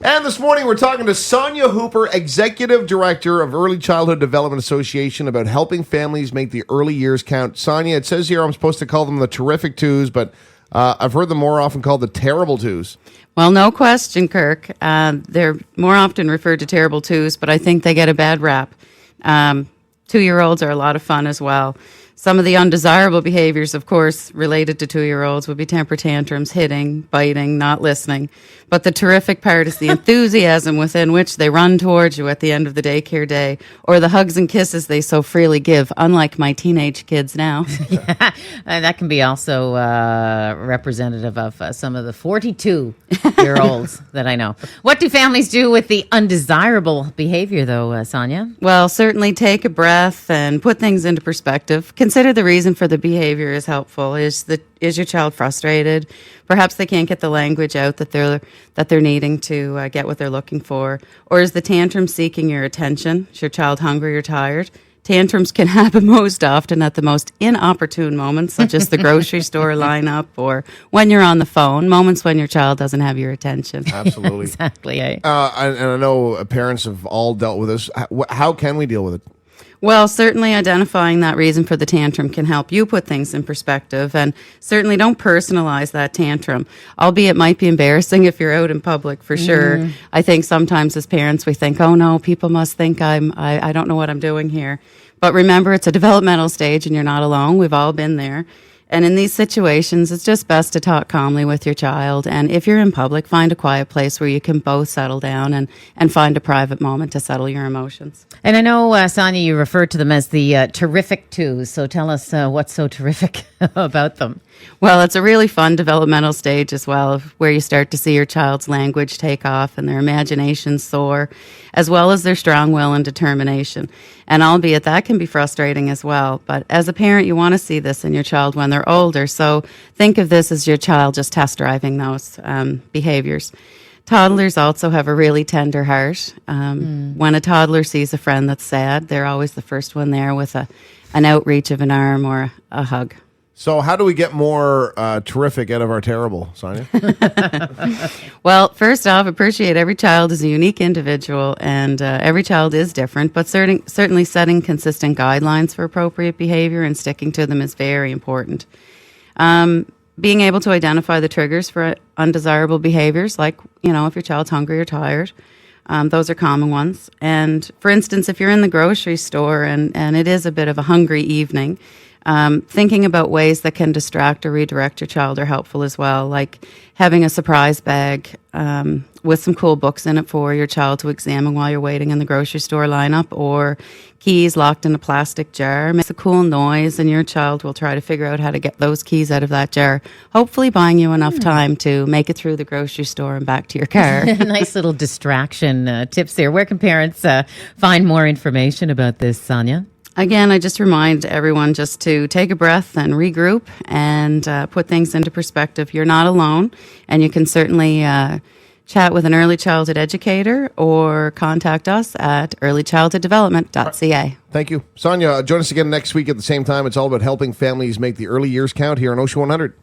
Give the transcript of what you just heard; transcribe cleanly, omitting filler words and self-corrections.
And this morning we're talking to Sonia Hooper, Executive Director of Early Childhood Development Association, about helping families make the early years count. Sonia, it says here I'm supposed to call them the terrific twos, but I've heard them more often called the terrible twos. Well, no question, Kirk. They're more often referred to terrible twos, but I think they get a bad rap. 2-year-olds are a lot of fun as well. Some of the undesirable behaviors, of course, related to 2-year-olds would be temper tantrums, hitting, biting, not listening. But the terrific part is the enthusiasm within which they run towards you at the end of the daycare day, or the hugs and kisses they so freely give, unlike my teenage kids now. Yeah, that can be also representative of some of the 42-year-olds that I know. What do families do with the undesirable behavior, though, Sonia? Well, certainly take a breath and put things into perspective. Consider the reason for the behavior is helpful. Is your child frustrated? Perhaps they can't get the language out that they're needing to get what they're looking for. Or is the tantrum seeking your attention? Is your child hungry or tired? Tantrums can happen most often at the most inopportune moments, such as the grocery store lineup or when you're on the phone, moments when your child doesn't have your attention. Absolutely. Exactly. And I know parents have all dealt with this. How can we deal with it? Well, certainly identifying that reason for the tantrum can help you put things in perspective, and certainly don't personalize that tantrum, albeit it might be embarrassing if you're out in public, for sure. I think sometimes as parents we think, oh no, people must think I don't know what I'm doing here. But remember, it's a developmental stage and you're not alone. We've all been there. And in these situations, it's just best to talk calmly with your child. And if you're in public, find a quiet place where you can both settle down and find a private moment to settle your emotions. And I know, Sonia, you refer to them as the terrific twos. So tell us what's so terrific about them. Well, it's a really fun developmental stage as well, where you start to see your child's language take off and their imagination soar, as well as their strong will and determination. And albeit that can be frustrating as well. But as a parent, you want to see this in your child when they're older. So think of this as your child just test driving those behaviors. Toddlers also have a really tender heart. When a toddler sees a friend that's sad, they're always the first one there with an outreach of an arm or a hug. So how do we get more terrific out of our terrible, Sonia? Well, first off, appreciate every child is a unique individual, and every child is different, but certainly setting consistent guidelines for appropriate behavior and sticking to them is very important. Being able to identify the triggers for undesirable behaviors, like, if your child's hungry or tired, those are common ones. And for instance, if you're in the grocery store and it is a bit of a hungry evening, thinking about ways that can distract or redirect your child are helpful as well, like having a surprise bag with some cool books in it for your child to examine while you're waiting in the grocery store lineup, or keys locked in a plastic jar. Makes a cool noise, and your child will try to figure out how to get those keys out of that jar, hopefully buying you enough time to make it through the grocery store and back to your car. Nice little distraction tips there. Where can parents find more information about this, Sonia? Again, I just remind everyone just to take a breath and regroup and put things into perspective. You're not alone, and you can certainly chat with an early childhood educator or contact us at earlychildhooddevelopment.ca. Thank you. Sonia, join us again next week at the same time. It's all about helping families make the early years count here on Ocean 100.